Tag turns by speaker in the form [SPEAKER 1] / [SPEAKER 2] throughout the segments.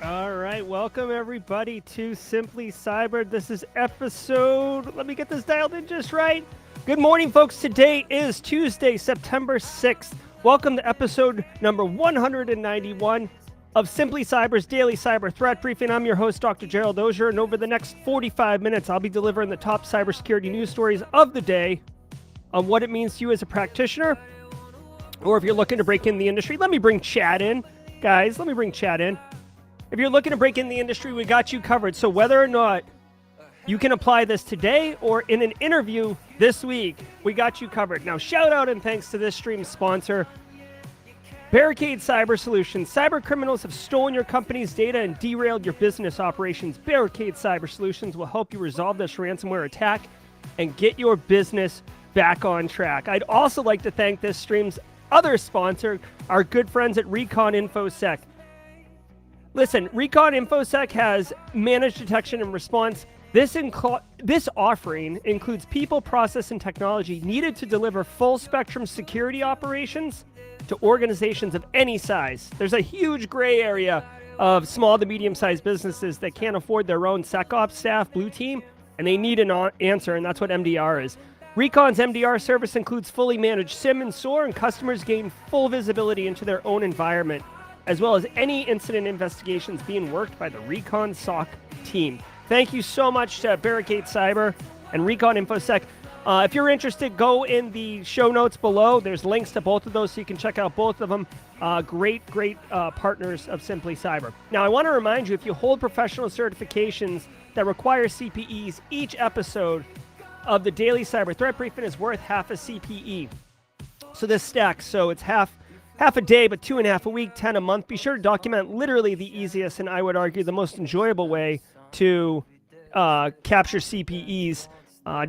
[SPEAKER 1] All right, welcome everybody to Simply Cyber. This is episode, let me get this dialed in just right. Good morning, folks. Today is Tuesday, September 6th. Welcome to episode number 191 of Simply Cyber's Daily Cyber Threat Briefing. I'm your host, Dr. Gerald, and over the next 45 minutes, I'll be delivering the top cybersecurity news stories of the day on what it means to you as a practitioner, or if you're looking to break in the industry. Let me bring Chad in. Guys, let me bring Chad in. If you're looking to break in the industry, we got you covered. So whether or not you can apply this today or in an interview this week, we got you covered. Now, shout out and thanks to this stream's sponsor, Barricade Cyber Solutions. Cyber criminals have stolen your company's data and derailed your business operations. Barricade Cyber Solutions will help you resolve this ransomware attack and get your business back on track. I'd also like to thank this stream's other sponsor, our good friends at RECON INFOSEC. Listen, RECON INFOSEC has managed detection and response. This offering includes people, process, and technology needed to deliver full-spectrum security operations to organizations of any size. There's a huge gray area of small to medium-sized businesses that can't afford their own SecOps staff, blue team, and they need an answer, and that's what MDR is. RECON's MDR service includes fully managed SIM and SOAR, and customers gain full visibility into their own environment, as well as any incident investigations being worked by the RECON SOC team. Thank you so much to Barricade Cyber and RECON InfoSec. If you're interested, go in the show notes below. There's links to both of those so you can check out both of them. Great partners of Simply Cyber. Now, I want to remind you, if you hold professional certifications that require CPEs, each episode of the Daily Cyber Threat Briefing is worth half a CPE. So this stacks, so it's half a day, but 2.5 a week, 10 a month. Be sure to document literally the easiest and I would argue the most enjoyable way to capture CPEs.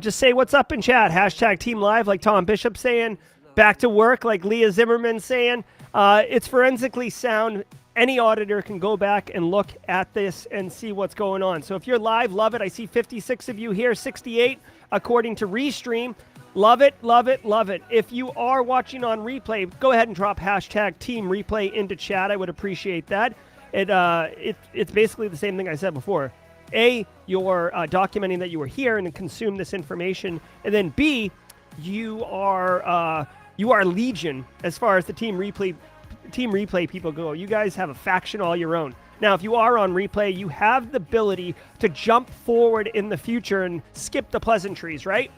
[SPEAKER 1] Just say what's up in chat. Hashtag Team Live, like Tom Bishop saying. Back to work, like Leah Zimmerman saying. It's forensically sound. Any auditor can go back and look at this and see what's going on. So if you're live, love it. I see 56 of you here, 68 according to Restream. Love it, love it, love it. If you are watching on replay, go ahead and drop hashtag Team Replay into chat. I would appreciate that. It's basically the same thing I said before. A, you're documenting that you were here and consume this information, and then B, you are legion as far as the Team Replay people go. You guys have a faction all your own. Now, if you are on replay, you have the ability to jump forward in the future and skip the pleasantries, right?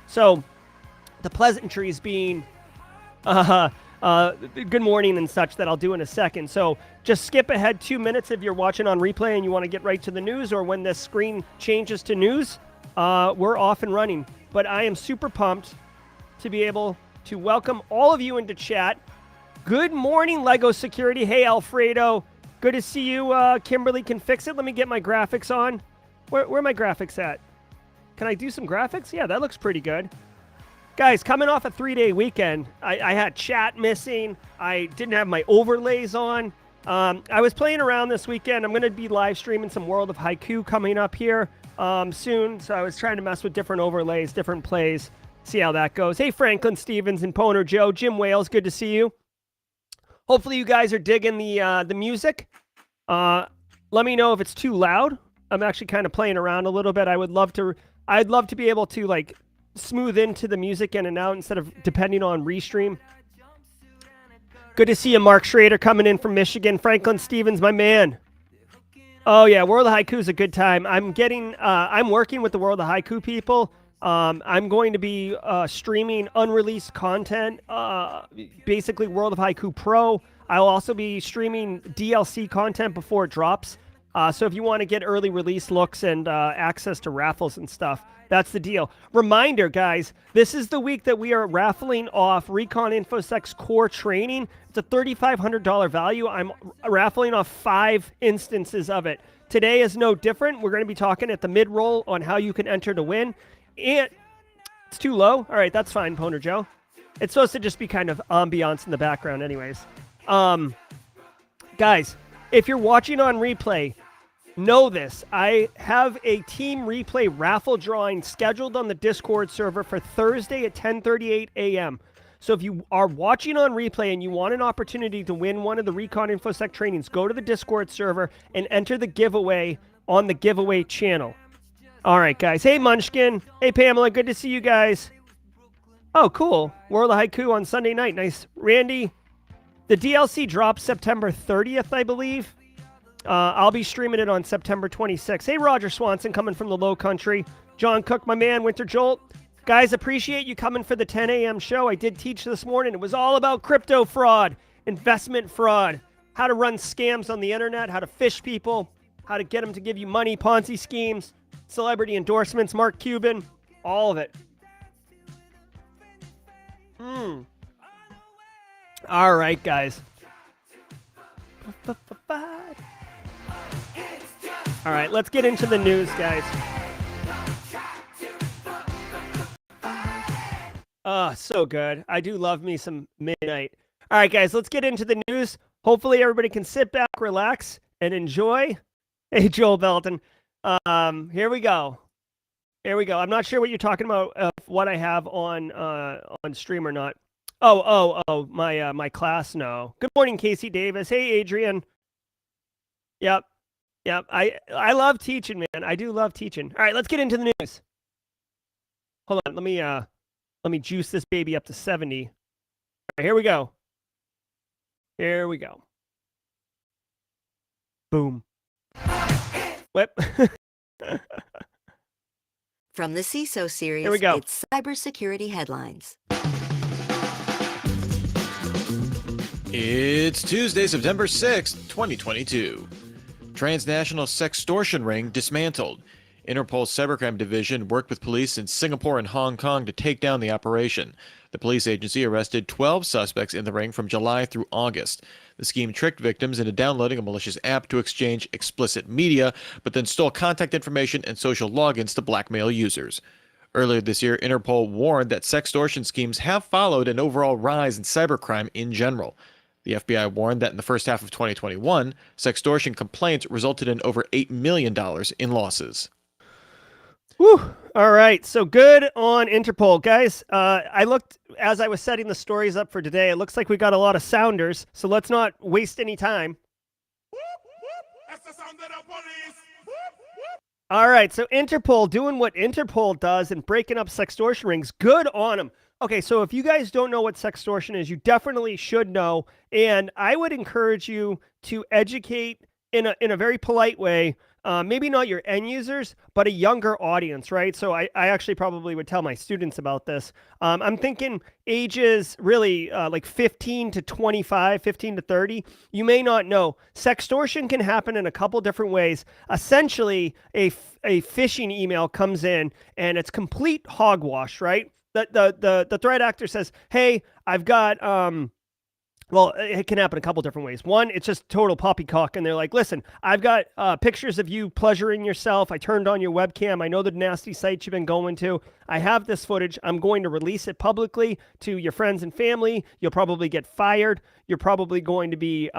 [SPEAKER 1] So the pleasantries being good morning and such that I'll do in a second. So just skip ahead 2 minutes if you're watching on replay and you want to get right to the news, or when this screen changes to news, we're off and running. But I am super pumped to be able to welcome all of you into chat. Good morning, Lego Security. Hey, Alfredo. Good to see you. Kimberly can fix it. Let me get my graphics on. Where are my graphics at? Can I do some graphics? Yeah, that looks pretty good. Guys, coming off a 3-day weekend, I had chat missing. I didn't have my overlays on. I was playing around this weekend. I'm going to be live streaming some World of Haiku coming up here soon. So I was trying to mess with different overlays, different plays, see how that goes. Hey, Franklin Stevens and Poner Joe. Jim Wales, good to see you. Hopefully you guys are digging the music. Let me know if it's too loud. I'm actually kind of playing around a little bit. I'd love to be able to like smooth into the music in and out instead of depending on Restream. Good to see you, Mark Schrader, coming in from Michigan. Franklin Stevens, my man. Oh yeah, World of Haiku is a good time. I'm working with the World of Haiku people. I'm going to be streaming unreleased content, basically World of Haiku Pro. I'll also be streaming DLC content before it drops. So if you want to get early release looks and access to raffles and stuff, that's the deal. Reminder, guys, this is the week that we are raffling off RECON InfoSec's core training. It's a $3,500 value. I'm raffling off 5 instances of it. Today is no different. We're going to be talking at the mid-roll on how you can enter to win. And it's too low? All right, that's fine, Poner Joe. It's supposed to just be kind of ambiance in the background anyways. Guys, if you're watching on replay, know this. I have a Team Replay raffle drawing scheduled on the Discord server for Thursday at 10:38 a.m. So if you are watching on replay and you want an opportunity to win one of the RECON InfoSec trainings, go to the Discord server and enter the giveaway on the giveaway channel. All right, guys. Hey, Munchkin. Hey, Pamela. Good to see you guys. Oh, cool. World of Haiku on Sunday night. Nice. Randy, the DLC drops September 30th, I believe. I'll be streaming it on September 26th. Hey, Roger Swanson coming from the Low Country. John Cook, my man. Winter Jolt. Guys, appreciate you coming for the 10 a.m. show. I did teach this morning. It was all about crypto fraud, investment fraud, how to run scams on the internet, how to fish people, how to get them to give you money, Ponzi schemes, celebrity endorsements, Mark Cuban, all of it. All right, guys. All right, let's get into the news, guys. So good. I do love me some midnight. All right, guys, let's get into the news. Hopefully everybody can sit back, relax, and enjoy. Hey, Joel Belton. Here we go. Here we go. I'm not sure what you're talking about, what I have on stream or not. My class. No. Good morning, Casey Davis. Hey, Adrian. Yep. I love teaching, man. I do love teaching. All right, let's get into the news. Hold on. Let me juice this baby up to 70. All right, here we go. Here we go. Boom. Whip.
[SPEAKER 2] From the CISO series,
[SPEAKER 1] Here we go.
[SPEAKER 2] It's cybersecurity headlines.
[SPEAKER 3] It's Tuesday, September 6th, 2022. Transnational sextortion ring dismantled. Interpol's cybercrime division worked with police in Singapore and Hong Kong to take down the operation. The police agency arrested 12 suspects in the ring from July through August. The scheme tricked victims into downloading a malicious app to exchange explicit media, but then stole contact information and social logins to blackmail users. Earlier this year, Interpol warned that sextortion schemes have followed an overall rise in cybercrime in general. The FBI warned that in the first half of 2021, sextortion complaints resulted in over $8 million in losses.
[SPEAKER 1] Whew. All right. So good on Interpol. Guys, I looked as I was setting the stories up for today. It looks like we got a lot of sounders, so let's not waste any time.
[SPEAKER 4] That's the sound of the police.
[SPEAKER 1] All right. So Interpol doing what Interpol does and breaking up sextortion rings. Good on them. Okay. So if you guys don't know what sextortion is, you definitely should know. And I would encourage you to educate in a very polite way. Maybe not your end users, but a younger audience, right? So I actually probably would tell my students about this. I'm thinking ages really like 15 to 25, 15 to 30. You may not know. Sextortion can happen in a couple different ways. Essentially, a phishing email comes in and it's complete hogwash, right? The threat actor says, hey, I've got... Well, it can happen a couple different ways. One, it's just total poppycock, and they're like, listen, I've got pictures of you pleasuring yourself. I turned on your webcam. I know the nasty sites you've been going to. I have this footage. I'm going to release it publicly to your friends and family. You'll probably get fired. You're probably going to be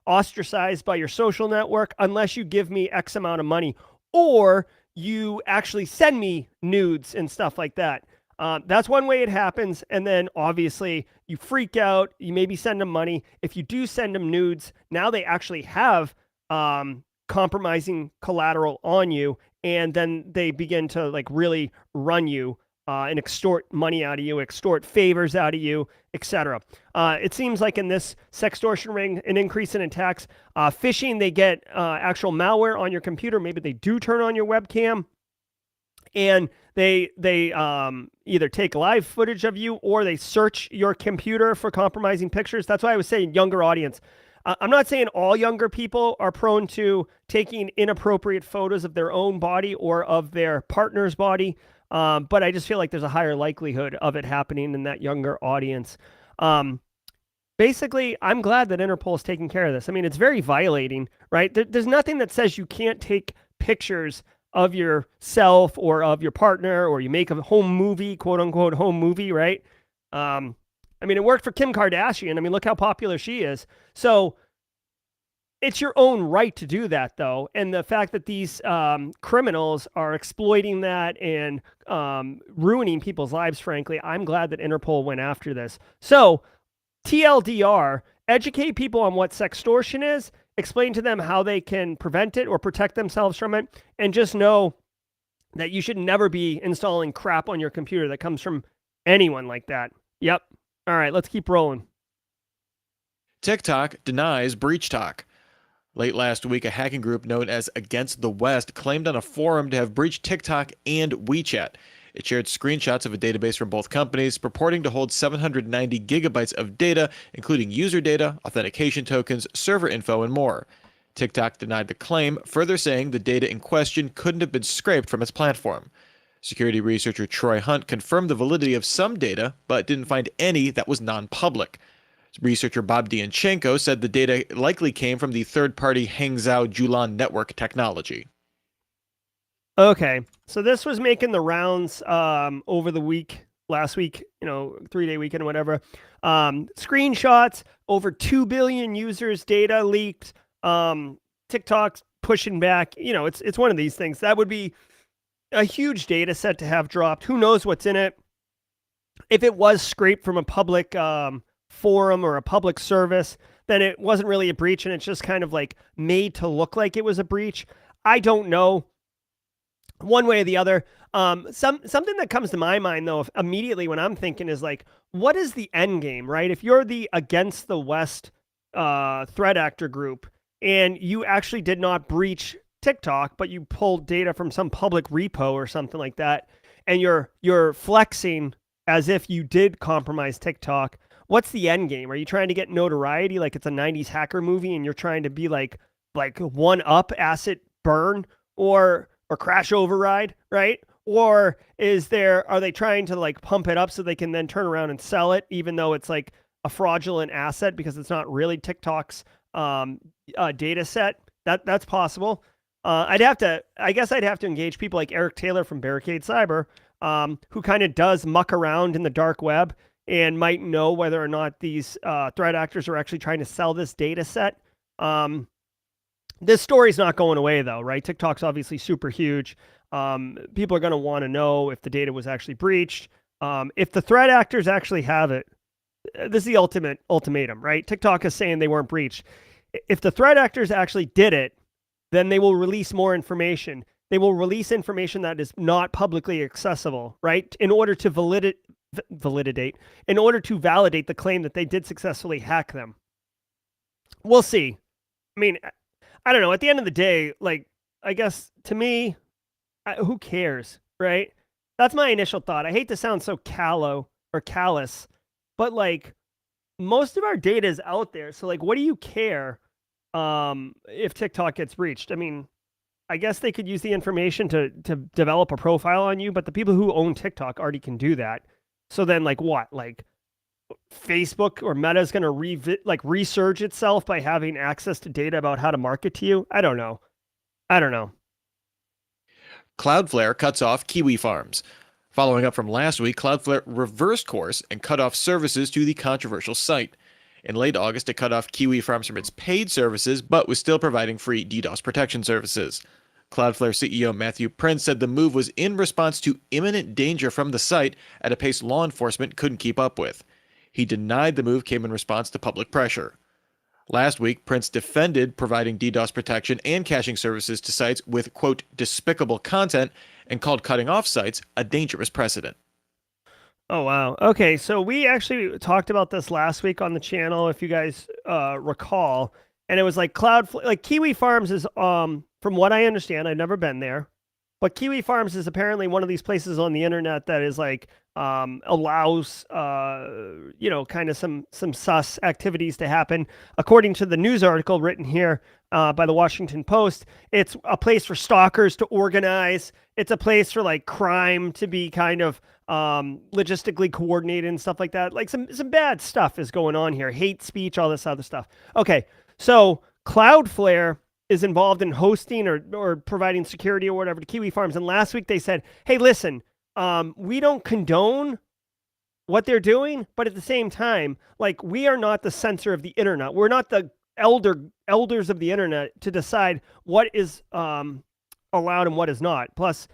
[SPEAKER 1] ostracized by your social network unless you give me X amount of money, or you actually send me nudes and stuff like that. That's one way it happens. And then obviously you freak out, you maybe send them money. If you do send them nudes, now they actually have compromising collateral on you. And then they begin to like really run you and extort money out of you, extort favors out of you, etc. It seems like in this sextortion ring, an increase in attacks. Phishing, they get actual malware on your computer. Maybe they do turn on your webcam. And they either take live footage of you or they search your computer for compromising pictures. That's why I was saying younger audience. I'm not saying all younger people are prone to taking inappropriate photos of their own body or of their partner's body, but I just feel like there's a higher likelihood of it happening in that younger audience. Basically, I'm glad that Interpol is taking care of this. I mean, it's very violating, right? There's nothing that says you can't take pictures of yourself or of your partner, or you make a home movie, quote unquote home movie, right? I mean, it worked for Kim Kardashian. I mean, look how popular she is. So it's your own right to do that, though. And the fact that these criminals are exploiting that and ruining people's lives, frankly, I'm glad that Interpol went after this. So, TLDR, educate people on what sextortion is, explain to them how they can prevent it or protect themselves from it, and just know that you should never be installing crap on your computer that comes from anyone like that. Yep. All right, let's keep rolling.
[SPEAKER 3] TikTok denies breach talk. Late last week, a hacking group known as Against the West claimed on a forum to have breached TikTok and WeChat. It shared screenshots of a database from both companies purporting to hold 790 gigabytes of data, including user data, authentication tokens, server info, and more. TikTok denied the claim, further saying the data in question couldn't have been scraped from its platform. Security researcher Troy Hunt confirmed the validity of some data, but didn't find any that was non-public. Researcher Bob Dianchenko said the data likely came from the third-party Hangzhou Julan network technology.
[SPEAKER 1] Okay, so this was making the rounds over the week, last week, 3-day weekend or whatever. Screenshots, over 2 billion users, data leaked. TikTok's pushing back. It's one of these things. That would be a huge data set to have dropped. Who knows what's in it? If it was scraped from a public forum or a public service, then it wasn't really a breach and it's just kind of like made to look like it was a breach. I don't know. One way or the other. Something that comes to my mind though, immediately when I'm thinking is like, what is the end game, right? If you're the Against the West threat actor group and you actually did not breach TikTok, but you pulled data from some public repo or something like that, and you're flexing as if you did compromise TikTok, what's the end game? Are you trying to get notoriety like it's a 90s hacker movie and you're trying to be like one up asset burn or crash override, right? Or are they trying to like pump it up so they can then turn around and sell it even though it's like a fraudulent asset because it's not really TikTok's data set? That's possible. I guess I'd have to engage people like Eric Taylor from Barricade Cyber, who kind of does muck around in the dark web and might know whether or not these threat actors are actually trying to sell this data set. This story's not going away though, right? TikTok's obviously super huge. People are going to want to know if the data was actually breached. If the threat actors actually have it, this is the ultimate ultimatum, right? TikTok is saying they weren't breached. If the threat actors actually did it, then they will release more information. They will release information that is not publicly accessible, right? In order to validate, in order to validate the claim that they did successfully hack them. We'll see. I mean, I don't know. At the end of the day, like, I guess to me, who cares, right? That's my initial thought. I hate to sound so callow or callous, but like most of our data is out there. So like, what do you care if TikTok gets breached? I mean, I guess they could use the information to develop a profile on you, but the people who own TikTok already can do that. So then like what? Like Facebook or Meta is going to resurge itself by having access to data about how to market to you? I don't know.
[SPEAKER 3] Cloudflare cuts off Kiwi Farms. Following up from last week, Cloudflare reversed course and cut off services to the controversial site. In late August, it cut off Kiwi Farms from its paid services, but was still providing free DDoS protection services. Cloudflare CEO Matthew Prince said the move was in response to imminent danger from the site at a pace law enforcement couldn't keep up with. He denied the move came in response to public pressure. Last week, Prince defended providing DDoS protection and caching services to sites with, quote, despicable content, and called cutting off sites a dangerous precedent.
[SPEAKER 1] Oh, wow. Okay, so we actually talked about this last week on the channel, if you guys recall, and it was like Cloudflare, like Kiwi Farms is, from what I understand, I've never been there, but Kiwi Farms is apparently one of these places on the internet that is like, allows, kind of some sus activities to happen. According to the news article written here by the Washington Post, it's a place for stalkers to organize. It's a place for like crime to be kind of logistically coordinated and stuff like that. Like some bad stuff is going on here. Hate speech, all this other stuff. Okay, so Cloudflare is involved in hosting or providing security or whatever to Kiwi Farms. And last week they said, hey, listen, we don't condone what they're doing, but at the same time, like we are not the censor of the internet. We're not the elders of the internet to decide what is allowed and what is not. Plus,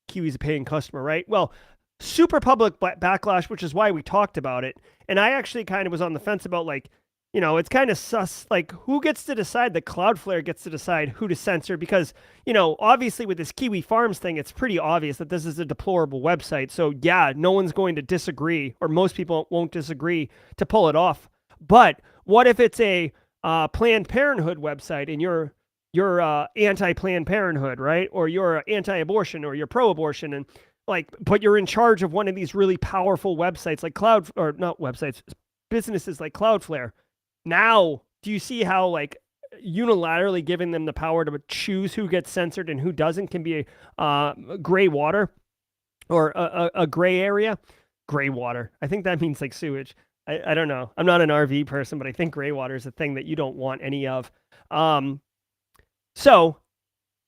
[SPEAKER 1] Kiwi's a paying customer, right? Well, super public backlash, which is why we talked about it. And I actually kind of was on the fence about like, it's kind of sus, like who gets to decide that Cloudflare gets to decide who to censor? Because, obviously with this Kiwi Farms thing, it's pretty obvious that this is a deplorable website. So yeah, no one's going to disagree, or most people won't disagree to pull it off. But what if it's a Planned Parenthood website and you're anti-Planned Parenthood, right? Or you're anti-abortion or you're pro-abortion, and but you're in charge of one of these really powerful websites like businesses like Cloudflare. Now, do you see how unilaterally giving them the power to choose who gets censored and who doesn't can be a gray water or a gray area? Gray water. I think that means like sewage. I don't know. I'm not an RV person, but I think gray water is a thing that you don't want any of. So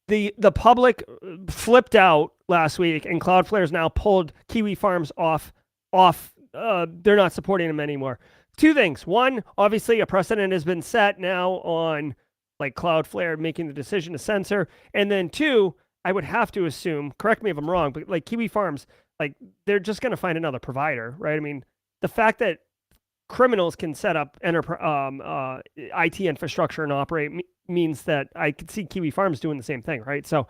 [SPEAKER 1] the public flipped out last week, and Cloudflare's now pulled Kiwi Farms off. They're not supporting them anymore. Two things. One, obviously a precedent has been set now on Cloudflare making the decision to censor. And then two, I would have to assume, correct me if I'm wrong, but Kiwi Farms, they're just going to find another provider, right? I mean, the fact that criminals can set up IT infrastructure and operate means that I could see Kiwi Farms doing the same thing, right? So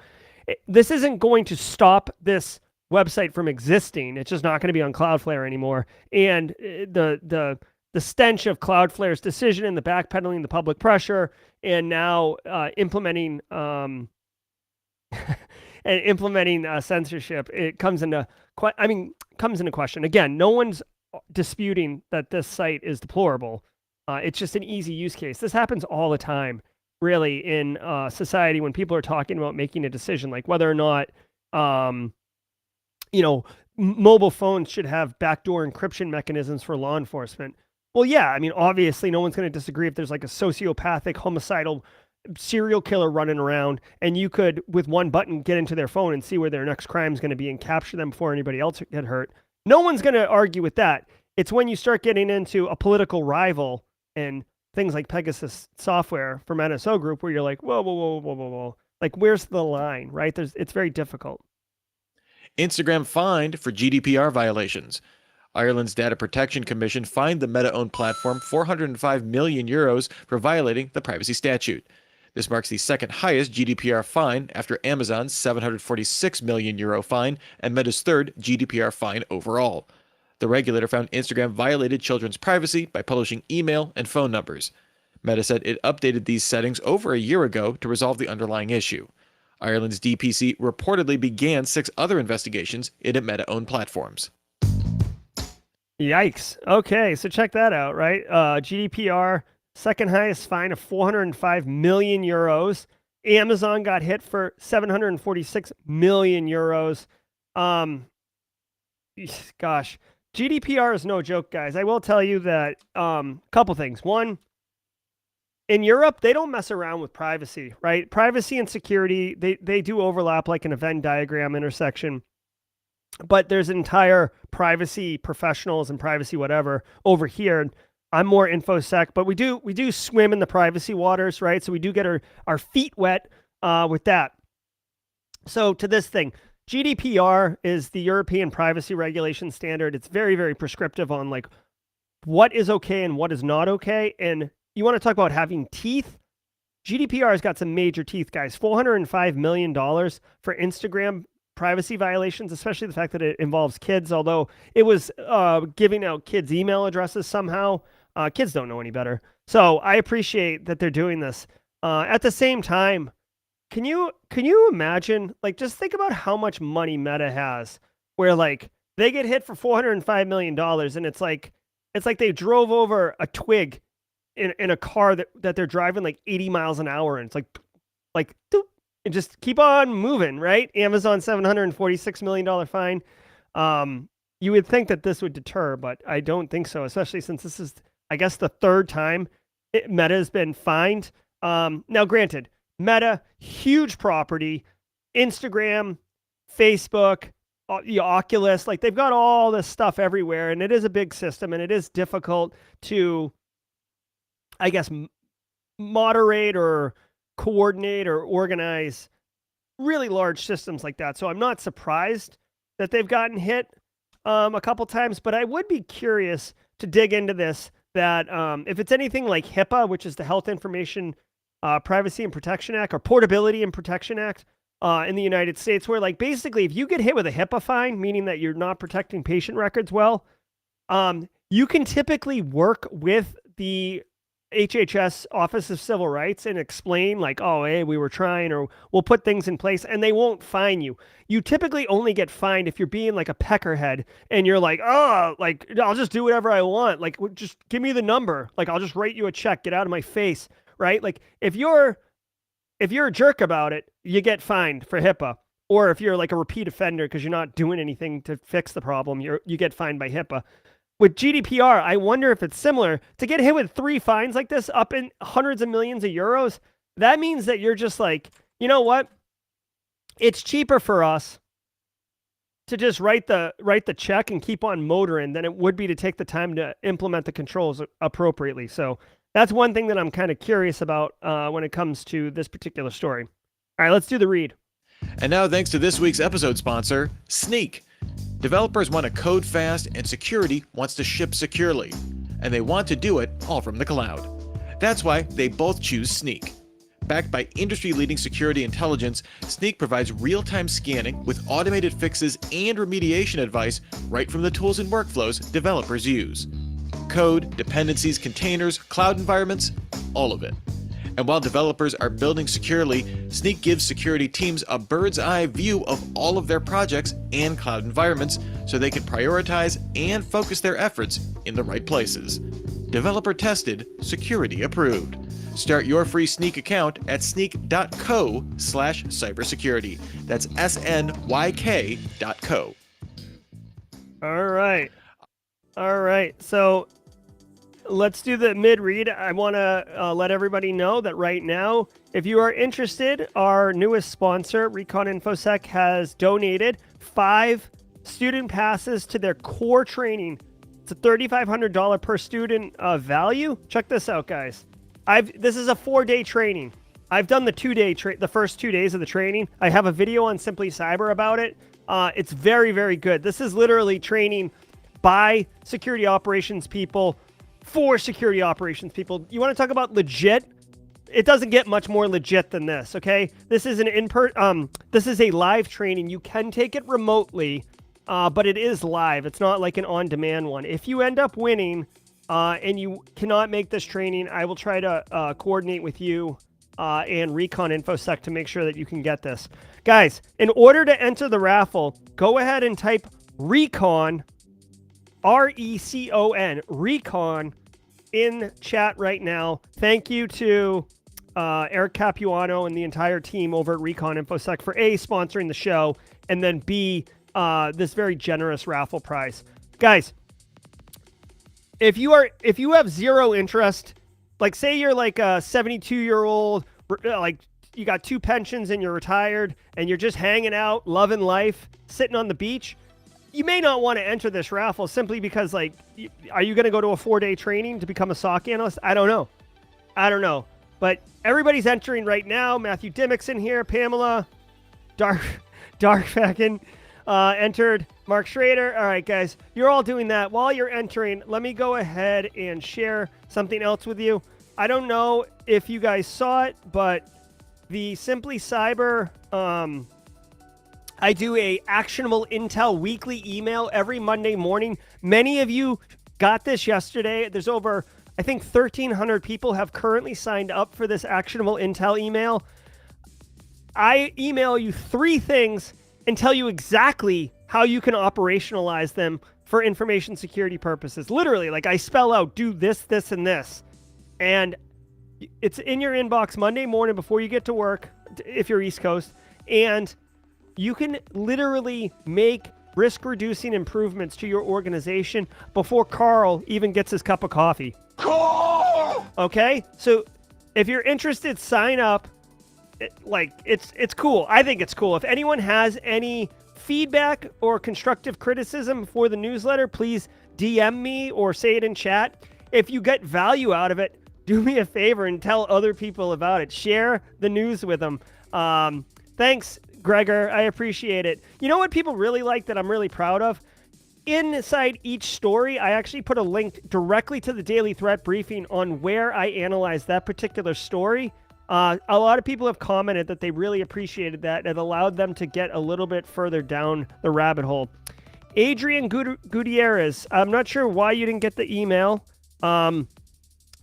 [SPEAKER 1] this isn't going to stop this website from existing. It's just not going to be on Cloudflare anymore. And the stench of Cloudflare's decision and the backpedaling, the public pressure, and now implementing censorship, it comes into question. Again, no one's disputing that this site is deplorable. It's just an easy use case. This happens all the time, really, in society when people are talking about making a decision, like whether or not, mobile phones should have backdoor encryption mechanisms for law enforcement. Well, yeah, I mean, obviously, no one's going to disagree if there's a sociopathic, homicidal serial killer running around, and you could, with one button, get into their phone and see where their next crime is going to be and capture them before anybody else get hurt. No one's going to argue with that. It's when you start getting into a political rival and things like Pegasus software from NSO Group where you're like, whoa. Where's the line, right? It's very difficult.
[SPEAKER 3] Instagram fined for GDPR violations. Ireland's Data Protection Commission fined the Meta-owned platform €405 million for violating the privacy statute. This marks the second highest GDPR fine after Amazon's €746 million fine and Meta's third GDPR fine overall. The regulator found Instagram violated children's privacy by publishing email and phone numbers. Meta said it updated these settings over a year ago to resolve the underlying issue. Ireland's DPC reportedly began 6 other investigations into Meta-owned platforms.
[SPEAKER 1] Yikes. Okay, so check that out, right? GDPR, second highest fine of €405 million. Amazon got hit for €746 million. Gosh, GDPR is no joke, guys. I will tell you that couple things. One, in Europe, they don't mess around with privacy, right? Privacy and security, they do overlap like an Venn diagram intersection. But there's entire privacy professionals and privacy whatever over here. I'm more InfoSec, but we do swim in the privacy waters, right? So we do get our feet wet with that. So to this thing, GDPR is the European privacy regulation standard. It's very, very prescriptive on what is okay and what is not okay. And you want to talk about having teeth? GDPR has got some major teeth, guys. $405 million for Instagram privacy violations, especially the fact that it involves kids, although it was giving out kids' email addresses somehow. Kids don't know any better. So I appreciate that they're doing this. At the same time, can you imagine, just think about how much money Meta has, where they get hit for $405 million and it's like they drove over a twig in a car that they're driving 80 miles an hour, and it's like doop, and just keep on moving, right? Amazon $746 million fine. You would think that this would deter, but I don't think so, especially since this is, I guess, the third time Meta has been fined. Now, granted, Meta, huge property, Instagram, Facebook, the Oculus, they've got all this stuff everywhere, and it is a big system, and it is difficult to, I guess, moderate or coordinate or organize really large systems like that. So I'm not surprised that they've gotten hit a couple times, but I would be curious to dig into this, that if it's anything like HIPAA, which is the Health Information Privacy and Protection Act, or Portability and Protection Act in the United States, where like basically if you get hit with a HIPAA fine, meaning that you're not protecting patient records well, you can typically work with the HHS Office of Civil Rights and explain like, oh, hey, we were trying, or we'll put things in place, and they won't fine you. You typically only get fined if you're being like a peckerhead and you're like, oh, like I'll just do whatever I want. Like, just give me the number. Like, I'll just write you a check. Get out of my face. Right? Like, if you're a jerk about it, you get fined for HIPAA. Or if you're like a repeat offender because you're not doing anything to fix the problem, you get fined by HIPAA. With GDPR, I wonder if it's similar. To get hit with 3 fines like this, up in hundreds of millions of euros, that means that you're just like, you know what? It's cheaper for us to just write the check and keep on motoring than it would be to take the time to implement the controls appropriately. So that's one thing that I'm kind of curious about when it comes to this particular story. All right, let's do the read.
[SPEAKER 3] And now, thanks to this week's episode sponsor, Sneak. Developers want to code fast, and security wants to ship securely. And they want to do it all from the cloud. That's why they both choose Sneak. Backed by industry-leading security intelligence, Sneak provides real-time scanning with automated fixes and remediation advice right from the tools and workflows developers use. Code, dependencies, containers, cloud environments, all of it. And while developers are building securely, Sneak gives security teams a bird's eye view of all of their projects and cloud environments so they can prioritize and focus their efforts in the right places. Developer tested, security approved. Start your free Sneak account at sneak.co/cybersecurity. That's SNYK.co.
[SPEAKER 1] All right. So let's do the mid-read. I want to let everybody know that right now, if you are interested, our newest sponsor, RECON INFOSEC, has donated 5 student passes to their core training. It's a $3,500 per student value. Check this out, guys. This is a 4-day training. I've done the 2-day the first 2 days of the training. I have a video on Simply Cyber about it. It's very, very good. This is literally training by security operations people for security operations people. You want to talk about legit? It doesn't get much more legit than this, okay? This is this is a live training. You can take it remotely, but it is live. It's not like an on-demand one. If you end up winning and you cannot make this training, I will try to coordinate with you and RECON INFOSEC to make sure that you can get this. Guys, in order to enter the raffle, go ahead and type RECON, RECON, RECON, in chat right now. Thank you to Eric Capuano and the entire team over at RECON INFOSEC for A, sponsoring the show, and then B, this very generous raffle prize. Guys, if you have zero interest, like say you're like a 72-year-old, like you got 2 pensions and you're retired and you're just hanging out, loving life, sitting on the beach, you may not want to enter this raffle simply because, like, are you going to go to a 4-day training to become a SOC analyst? I don't know. But everybody's entering right now. Matthew Dimmick's in here. Pamela, Dark Facken entered. Mark Schrader. All right, guys, you're all doing that. While you're entering, let me go ahead and share something else with you. I don't know if you guys saw it, but the Simply Cyber, I do a actionable intel weekly email every Monday morning. Many of you got this yesterday. There's over, I think, 1,300 people have currently signed up for this actionable intel email. I email you 3 things and tell you exactly how you can operationalize them for information security purposes. Literally, like I spell out, do this, this, and this. And it's in your inbox Monday morning before you get to work, if you're East Coast. And you can literally make risk-reducing improvements to your organization before Carl even gets his cup of coffee. Okay? So if you're interested, sign up. It's cool. I think it's cool. If anyone has any feedback or constructive criticism for the newsletter, please DM me or say it in chat. If you get value out of it, do me a favor and tell other people about it. Share the news with them. Thanks, Gregor. I appreciate it. You know what people really like that I'm really proud of? Inside each story, I actually put a link directly to the daily threat briefing on where I analyzed that particular story. A lot of people have commented that they really appreciated that. It allowed them to get a little bit further down the rabbit hole. Adrian Gutierrez, I'm not sure why you didn't get the email.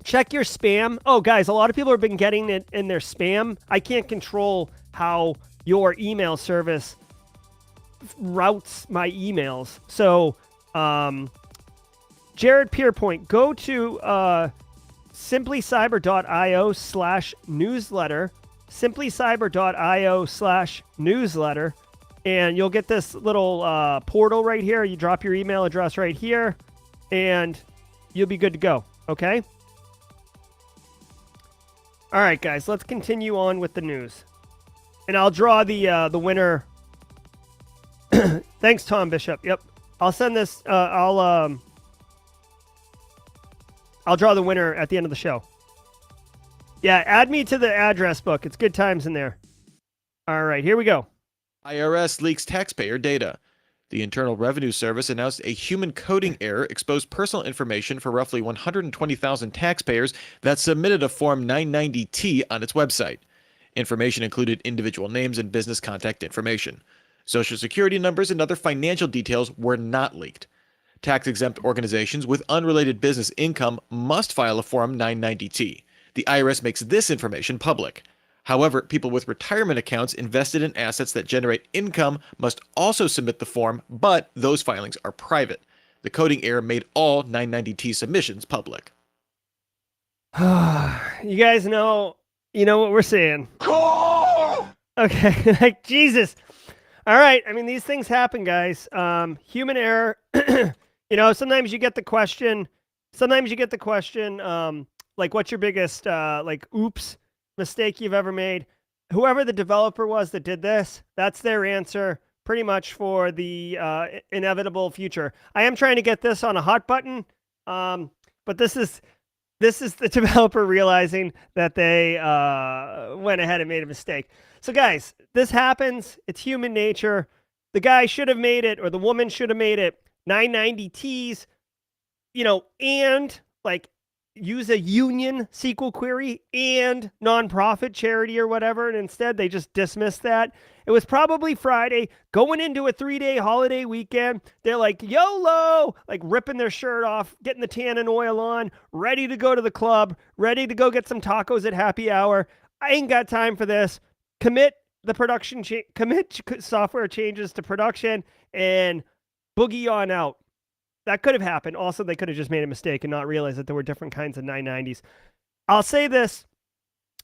[SPEAKER 1] Check your spam. Oh, guys, a lot of people have been getting it in their spam. I can't control how your email service routes my emails. So, Jared Pierpoint, go to simplycyber.io/newsletter, simplycyber.io/newsletter, and you'll get this little portal right here. You drop your email address right here, and you'll be good to go. Okay? All right, guys, let's continue on with the news. And I'll draw the winner. Thanks, Tom Bishop. Yep. I'll send this. I'll draw the winner at the end of the show. Yeah, add me to the address book. It's good times in there. All right, here we go.
[SPEAKER 3] IRS leaks taxpayer data. The Internal Revenue Service announced a human coding error exposed personal information for roughly 120,000 taxpayers that submitted a Form 990T on its website. Information included individual names and business contact information. Social Security numbers and other financial details were not leaked. Tax-exempt organizations with unrelated business income must file a Form 990T. The IRS makes this information public. However, people with retirement accounts invested in assets that generate income must also submit the form, but those filings are private. The coding error made all 990T submissions public.
[SPEAKER 1] You guys know what we're saying. Okay, like Jesus. All right, I mean, these things happen, guys. Human error. Sometimes you get the question. Like, what's your biggest oops mistake you've ever made? Whoever the developer was that did this, that's their answer pretty much for the inevitable future. I am trying to get this on a hot button, but this is the developer realizing that they went ahead and made a mistake. So guys, this happens. It's human nature. The guy should have made it, or the woman should have made it 990Ts, and use a union SQL query and nonprofit charity or whatever, and instead they just dismissed that. It was probably Friday, going into a 3-day holiday weekend. They're like, YOLO, ripping their shirt off, getting the tannin oil on, ready to go to the club, ready to go get some tacos at happy hour. I ain't got time for this. Commit software changes to production and boogie on out. That could have happened. Also, they could have just made a mistake and not realized that there were different kinds of 990s. I'll say this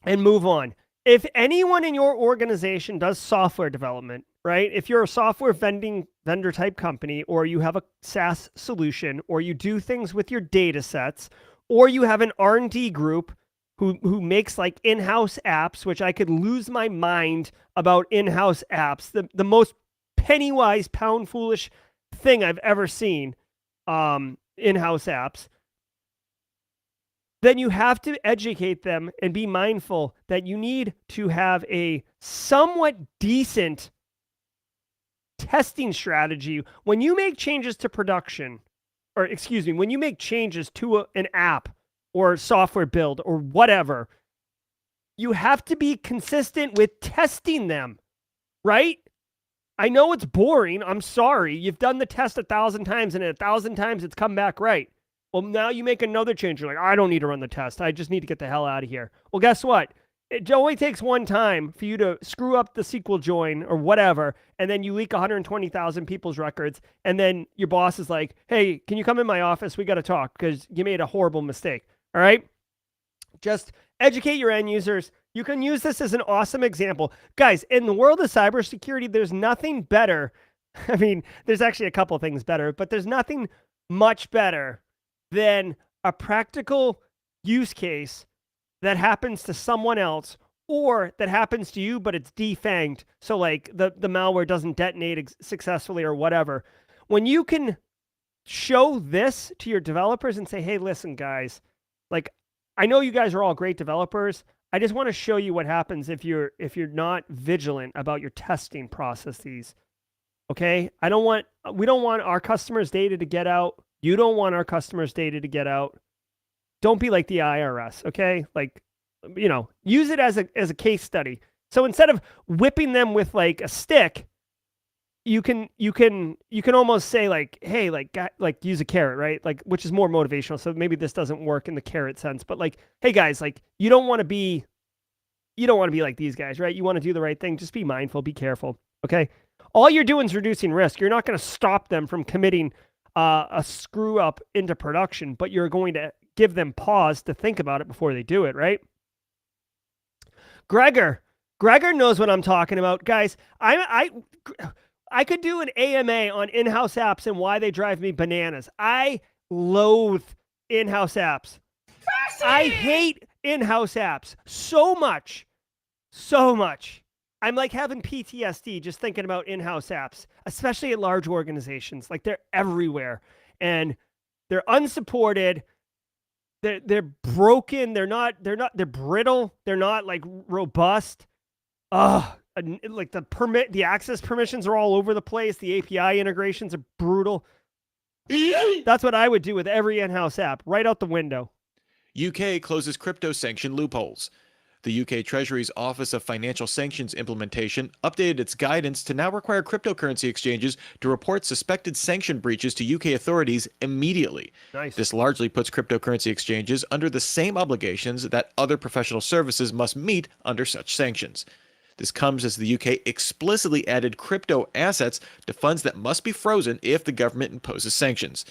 [SPEAKER 1] and move on. If anyone in your organization does software development, right? If you're a software vendor type company, or you have a SaaS solution, or you do things with your data sets, or you have an R&D group who makes in-house apps, which I could lose my mind about in-house apps, the most penny-wise, pound-foolish thing I've ever seen. In-house apps, then you have to educate them and be mindful that you need to have a somewhat decent testing strategy when you make changes to production, when you make changes to an app or software build or whatever. You have to be consistent with testing them, right? I know it's boring. I'm sorry. You've done the test 1,000 times, and 1,000 times it's come back right. Well, now you make another change. You're like, I don't need to run the test. I just need to get the hell out of here. Well, guess what? It only takes one time for you to screw up the SQL join or whatever, and then you leak 120,000 people's records, and then your boss is like, hey, can you come in my office? We got to talk because you made a horrible mistake. All right? Just educate your end users. You can use this as an awesome example. Guys, in the world of cybersecurity, there's nothing better. I mean, there's actually a couple things better, but there's nothing much better than a practical use case that happens to someone else, or that happens to you, but it's defanged. So the malware doesn't detonate successfully or whatever. When you can show this to your developers and say, hey, listen, guys, I know you guys are all great developers. I just want to show you what happens if you're not vigilant about your testing processes. Okay? We don't want our customers' data to get out. You don't want our customers' data to get out. Don't be like the IRS, okay? Like, use it as a case study. So instead of whipping them with like a stick, you can almost say like, hey, like use a carrot, right? Like, which is more motivational. So maybe this doesn't work in the carrot sense, but like, hey guys, like you don't want to be like these guys, right? You want to do the right thing. Just be mindful, be careful. Okay. All you're doing is reducing risk. You're not going to stop them from committing a screw up into production, but you're going to give them pause to think about it before they do it, right? Gregor knows what I'm talking about, guys. I could do an AMA on in-house apps and why they drive me bananas. I loathe in-house apps. I hate in-house apps so much. I'm like having PTSD just thinking about in-house apps, especially at large organizations. Like they're everywhere and they're unsupported. They're broken. They're brittle. They're not like robust. Like the access permissions are all over the place. The API integrations are brutal. That's what I would do with every in-house app, right out the window.
[SPEAKER 3] UK closes crypto sanction loopholes. The UK Treasury's Office of Financial Sanctions Implementation updated its guidance to now require cryptocurrency exchanges to report suspected sanction breaches to UK authorities immediately.
[SPEAKER 1] Nice.
[SPEAKER 3] This largely puts cryptocurrency exchanges under the same obligations that other professional services must meet under such sanctions. This comes as the UK explicitly added crypto assets to funds that must be frozen if the government imposes sanctions.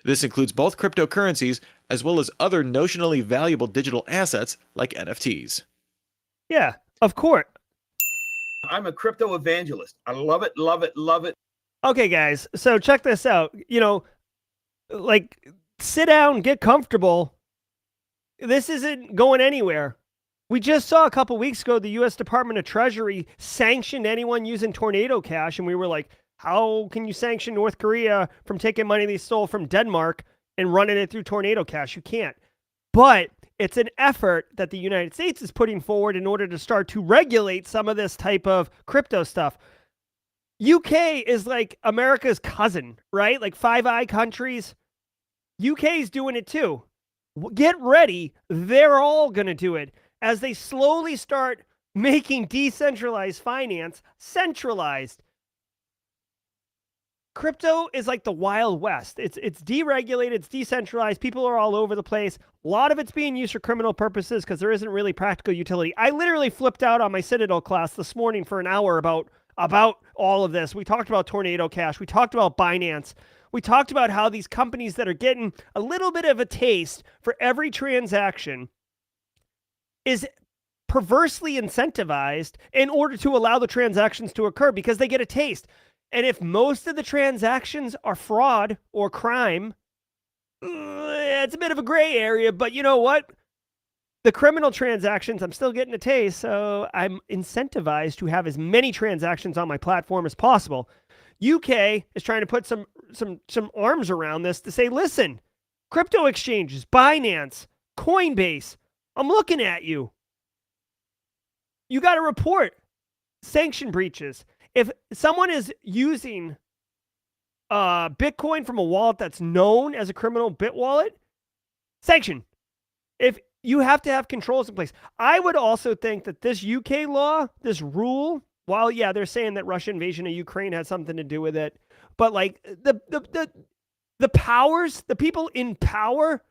[SPEAKER 3] This includes both cryptocurrencies as well as other notionally valuable digital assets like NFTs.
[SPEAKER 1] Yeah, of course.
[SPEAKER 5] I'm a crypto evangelist. I love it, love it, love it.
[SPEAKER 1] Okay, guys. So check this out. Like sit down, get comfortable. This isn't going anywhere. We just saw a couple weeks ago the U.S. Department of Treasury sanctioned anyone using Tornado Cash, and we were like, how can you sanction North Korea from taking money they stole from Denmark and running it through Tornado Cash? You can't. But it's an effort that the United States is putting forward in order to start to regulate some of this type of crypto stuff. UK is like America's cousin, right? Like Five Eye countries. UK's doing it too. Get ready. They're all going to do it as they slowly start making decentralized finance centralized. Crypto is like the Wild West. It's deregulated, it's decentralized. People are all over the place. A lot of it's being used for criminal purposes because there isn't really practical utility. I literally flipped out on my Citadel class this morning for an hour about all of this. We talked about Tornado Cash. We talked about Binance. We talked about how these companies that are getting a little bit of a taste for every transaction is perversely incentivized in order to allow the transactions to occur because they get a taste. And if most of the transactions are fraud or crime, it's a bit of a gray area, but you know what? The criminal transactions, I'm still getting a taste, so I'm incentivized to have as many transactions on my platform as possible. UK is trying to put some arms around this to say, listen, crypto exchanges, Binance, Coinbase, I'm looking at you. You got to report sanction breaches. If someone is using Bitcoin from a wallet that's known as a criminal bit wallet, sanction. If you have to have controls in place. I would also think that this UK law, this rule, while yeah, they're saying that Russian invasion of Ukraine had something to do with it, but like the powers, the people in power,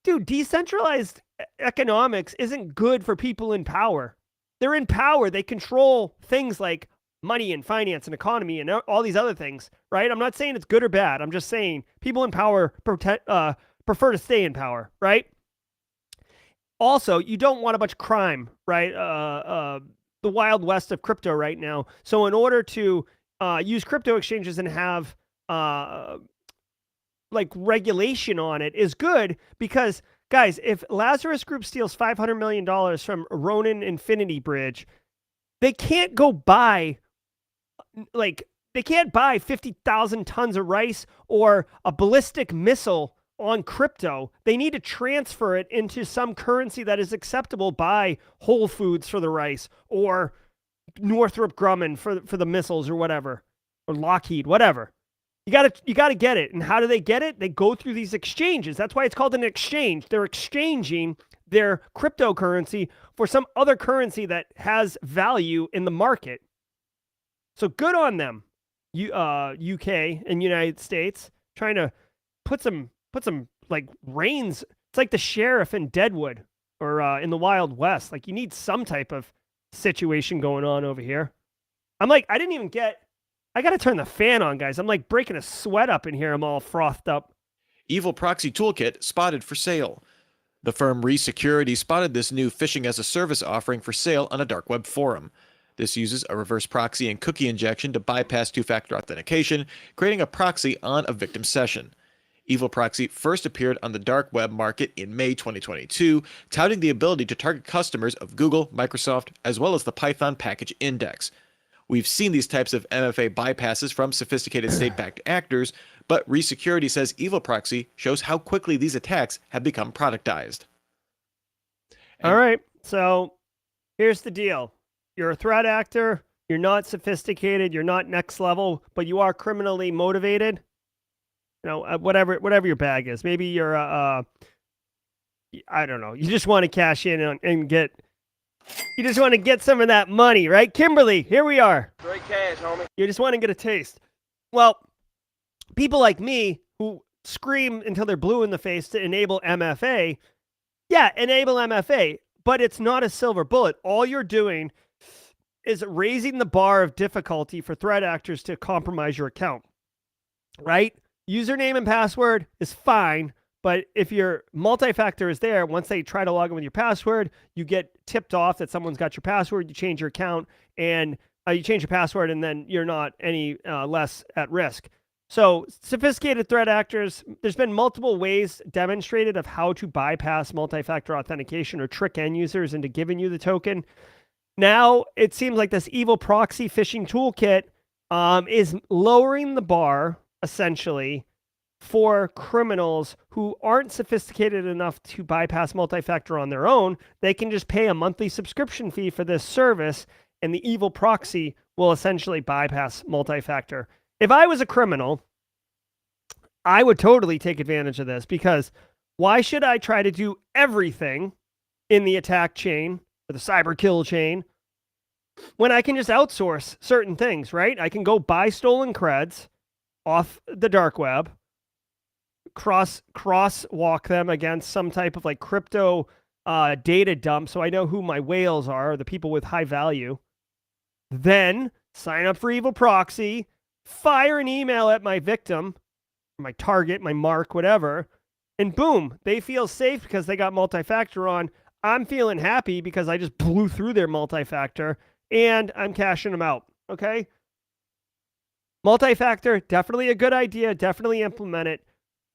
[SPEAKER 1] dude, decentralized economics isn't good for people in power. They're in power. They control things like money and finance and economy and all these other things, right? I'm not saying it's good or bad. I'm just saying people in power prefer to stay in power, right? Also, you don't want a bunch of crime, right? The Wild West of crypto right now. So in order to use crypto exchanges and have like regulation on it is good because, guys, if Lazarus Group steals $500 million from Ronin Infinity Bridge, they can't go buy, like, they can't buy 50,000 tons of rice or a ballistic missile on crypto, they need to transfer it into some currency that is acceptable by Whole Foods for the rice, or Northrop Grumman for the missiles, or whatever, or Lockheed, whatever. You gotta get it. And how do they get it? They go through these exchanges. That's why it's called an exchange. They're exchanging their cryptocurrency for some other currency that has value in the market. So good on them, UK and United States, trying to put some like reins. It's like the sheriff in Deadwood or in the Wild West. Like, you need some type of situation going on over here. I'm like, I got to turn the fan on, guys. I'm like breaking a sweat up in here. I'm all frothed up.
[SPEAKER 3] Evil Proxy Toolkit spotted for sale. The firm ReSecurity spotted this new phishing as a service offering for sale on a dark web forum. This uses a reverse proxy and cookie injection to bypass two-factor authentication, creating a proxy on a victim session. Evil Proxy first appeared on the dark web market in May 2022, touting the ability to target customers of Google, Microsoft, as well as the Python package index. We've seen these types of MFA bypasses from sophisticated state-backed actors, but ReSecurity says Evil Proxy shows how quickly these attacks have become productized.
[SPEAKER 1] All right, so here's the deal. You're a threat actor, you're not sophisticated, you're not next level, but you are criminally motivated. You know, whatever your bag is. Maybe you're I don't know. You just want to cash in and get. You just want to get some of that money, right? Kimberly, here we are.
[SPEAKER 5] Straight cash, homie.
[SPEAKER 1] You just want to get a taste. Well, people like me who scream until they're blue in the face to enable MFA, yeah, enable MFA, but it's not a silver bullet. All you're doing is raising the bar of difficulty for threat actors to compromise your account, right? Username and password is fine. But if your multi-factor is there, once they try to log in with your password, you get tipped off that someone's got your password, you change your account, and you change your password, and then you're not any less at risk. So sophisticated threat actors, there's been multiple ways demonstrated of how to bypass multi-factor authentication or trick end users into giving you the token. Now, it seems like this Evil Proxy phishing toolkit is lowering the bar, essentially, for criminals who aren't sophisticated enough to bypass multi-factor on their own. They can just pay a monthly subscription fee for this service, and the Evil Proxy will essentially bypass multi-factor. If I was a criminal, I would totally take advantage of this, because why should I try to do everything in the attack chain or the cyber kill chain when I can just outsource certain things, right? I can go buy stolen creds off the dark web, crosswalk them against some type of like crypto data dump, so I know who my whales are, the people with high value. Then sign up for Evil Proxy, fire an email at my victim, my target, my mark, whatever, and boom, they feel safe because they got multi-factor on. I'm feeling happy because I just blew through their multi-factor, and I'm cashing them out, okay? Multi-factor, definitely a good idea, definitely implement it.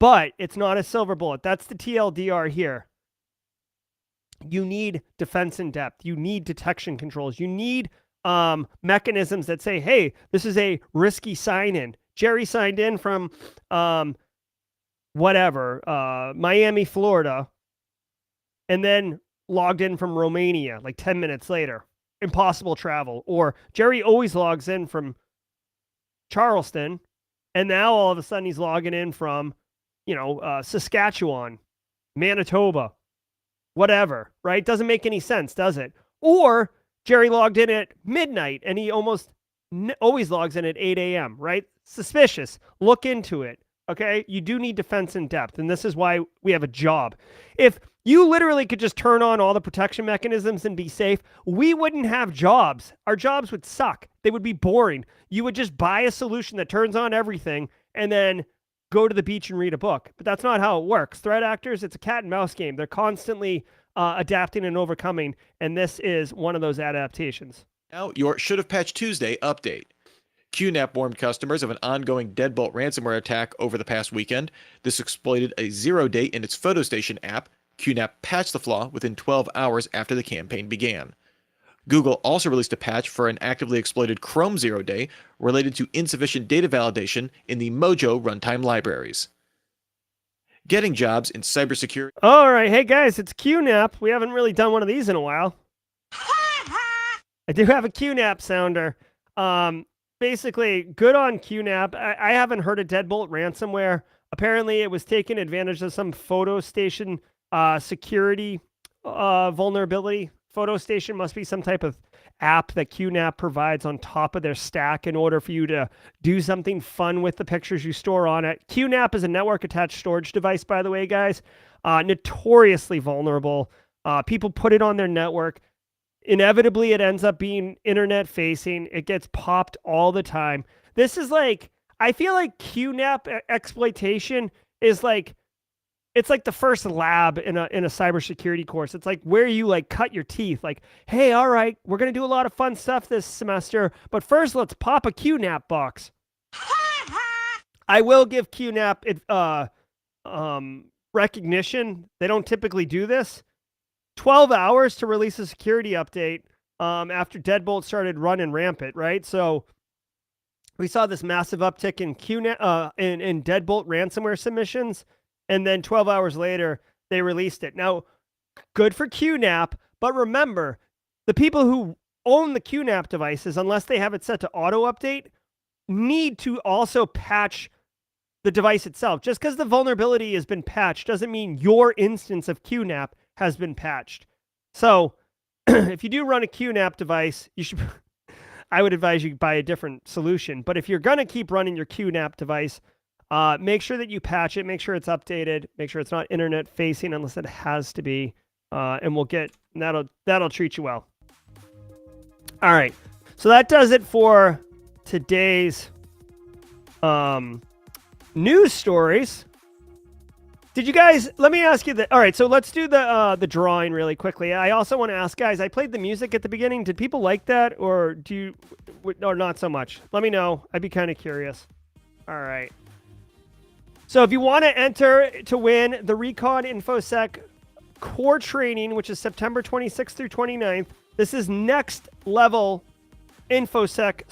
[SPEAKER 1] But it's not a silver bullet. That's the TLDR here. You need defense in depth. You need detection controls. You need mechanisms that say, hey, this is a risky sign-in. Jerry signed in from Miami, Florida, and then logged in from Romania like 10 minutes later. Impossible travel. Or Jerry always logs in from Charleston, and now all of a sudden he's logging in from Saskatchewan, Manitoba, whatever, right? Doesn't make any sense, does it? Or Jerry logged in at midnight and he almost always logs in at 8 a.m., right? Suspicious. Look into it, okay? You do need defense in depth, and this is why we have a job. If you literally could just turn on all the protection mechanisms and be safe, we wouldn't have jobs. Our jobs would suck. They would be boring. You would just buy a solution that turns on everything and then go to the beach and read a book. But that's not how it works. Threat actors, it's a cat and mouse game. They're constantly adapting and overcoming, and this is one of those adaptations.
[SPEAKER 3] Now, your Should Have Patched Tuesday update. QNAP warned customers of an ongoing deadbolt ransomware attack over the past weekend. This exploited a 0-day in its PhotoStation app. QNAP patched the flaw within 12 hours after the campaign began. Google also released a patch for an actively exploited Chrome 0-day related to insufficient data validation in the Mojo runtime libraries. getting jobs in cybersecurity.
[SPEAKER 1] All right. Hey, guys, it's QNAP. We haven't really done one of these in a while. I do have a QNAP sounder. Basically, good on QNAP. I haven't heard of Deadbolt ransomware. Apparently, it was taking advantage of some photo station security vulnerability. Photo station must be some type of app that QNAP provides on top of their stack in order for you to do something fun with the pictures you store on it. QNAP is a network-attached storage device, by the way, guys. Notoriously vulnerable. People put it on their network. Inevitably, it ends up being internet-facing. It gets popped all the time. This is like, I feel like QNAP exploitation is like, it's like the first lab in a cybersecurity course. It's like where you like cut your teeth. Like, hey, all right, we're gonna do a lot of fun stuff this semester, but first let's pop a QNAP box. I will give QNAP recognition. They don't typically do this. 12 hours to release a security update after Deadbolt started running rampant, right? So we saw this massive uptick in QNAP in Deadbolt ransomware submissions. And then 12 hours later, they released it. Now, good for QNAP, but remember, the people who own the QNAP devices, unless they have it set to auto update, need to also patch the device itself. Just because the vulnerability has been patched doesn't mean your instance of QNAP has been patched. So, if you do run a QNAP device, you should. I would advise you buy a different solution. But if you're gonna keep running your QNAP device, make sure that you patch it, make sure it's updated, make sure it's not internet facing unless it has to be, and that'll treat you well. All right, so that does it for today's news stories. Did you guys? Let me ask you that. All right, so let's do the drawing really quickly. I also want to ask guys. I played the music at the beginning. Did people like that, or or not so much? Let me know. I'd be kind of curious. All right. So if you want to enter to win the RECON INFOSEC core training, which is September 26th through 29th, this is next level INFOSEC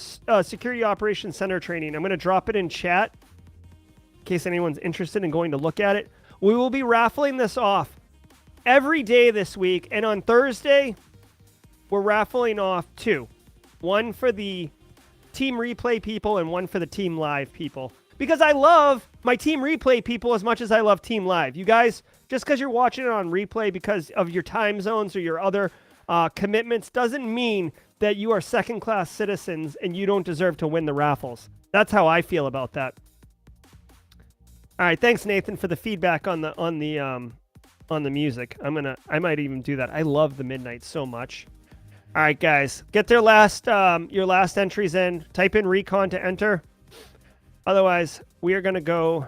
[SPEAKER 1] Security Operations Center training. I'm going to drop it in chat in case anyone's interested in going to look at it. We will be raffling this off every day this week. And on Thursday, we're raffling off two. One for the Team Replay people and one for the Team Live people. Because I love my Team Replay people as much as I love Team Live. You guys, just because you're watching it on replay because of your time zones or your other commitments doesn't mean that you are second-class citizens and you don't deserve to win the raffles. That's how I feel about that. All right, thanks Nathan for the feedback on the music. I might even do that. I love the Midnight so much. All right, guys, get their your last entries in. Type in recon to enter. Otherwise, we are going to go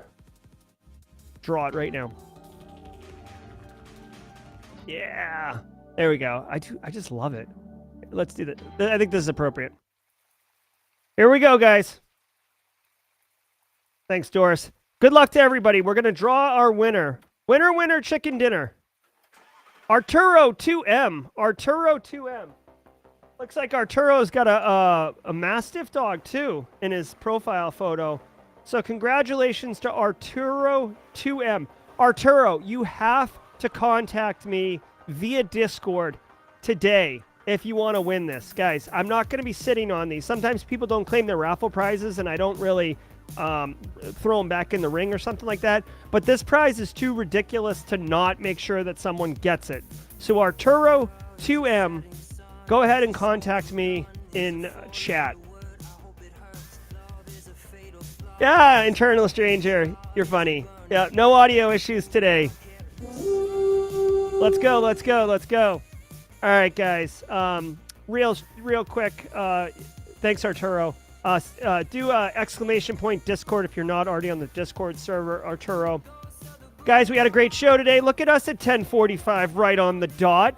[SPEAKER 1] draw it right now. Yeah. There we go. I just love it. Let's do that. I think this is appropriate. Here we go, guys. Thanks, Doris. Good luck to everybody. We're going to draw our winner. Winner, chicken dinner. Arturo 2M. Arturo 2M. Looks like Arturo's got a Mastiff dog, too, in his profile photo. So congratulations to Arturo 2M. Arturo, you have to contact me via Discord today if you want to win this. Guys, I'm not going to be sitting on these. Sometimes people don't claim their raffle prizes, and I don't really throw them back in the ring or something like that. But this prize is too ridiculous to not make sure that someone gets it. So Arturo 2M, go ahead and contact me in chat. Yeah, Internal Stranger, you're funny. Yeah, no audio issues today. Let's go. All right, guys. Real quick, thanks, Arturo. Do exclamation point Discord if you're not already on the Discord server, Arturo. Guys, we had a great show today. Look at us at 10:45, right on the dot.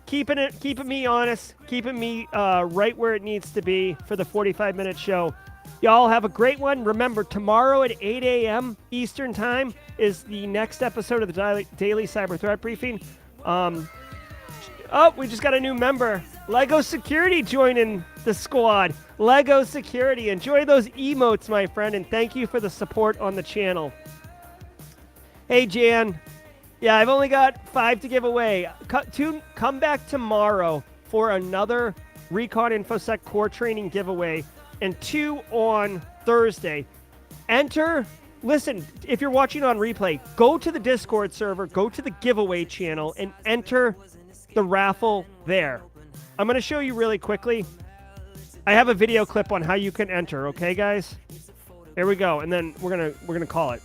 [SPEAKER 1] Keeping me honest, keeping me right where it needs to be for the 45-minute show. Y'all have a great one. Remember, tomorrow at 8 a.m. Eastern Time is the next episode of the Daily Cyber Threat Briefing. Oh, we just got a new member. Lego Security joining the squad. Lego Security. Enjoy those emotes, my friend, and thank you for the support on the channel. Hey, Jan. Yeah, I've only got 5 to give away. Come back tomorrow for another Recon InfoSec core training giveaway, and 2 on Thursday. Listen, if you're watching on replay, go to the Discord server, go to the giveaway channel, and enter the raffle there. I'm going to show you really quickly. I have a video clip on how you can enter, okay, guys? Here we go, and then we're gonna call it.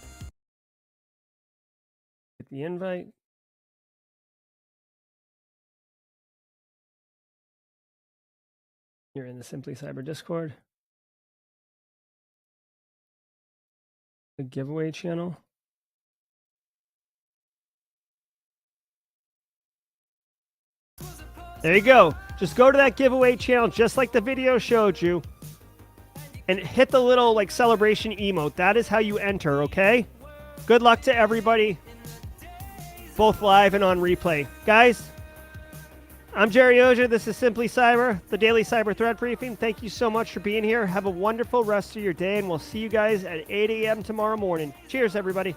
[SPEAKER 1] Get the invite. You're in the Simply Cyber Discord. The giveaway channel. There you go. Just go to that giveaway channel, just like the video showed you, and hit the little like celebration emote. That is how you enter, okay? Good luck to everybody, both live and on replay. Guys, I'm Jerry Ozier. This is Simply Cyber, the daily cyber threat briefing. Thank you so much for being here. Have a wonderful rest of your day, and we'll see you guys at 8 a.m. tomorrow morning. Cheers, everybody.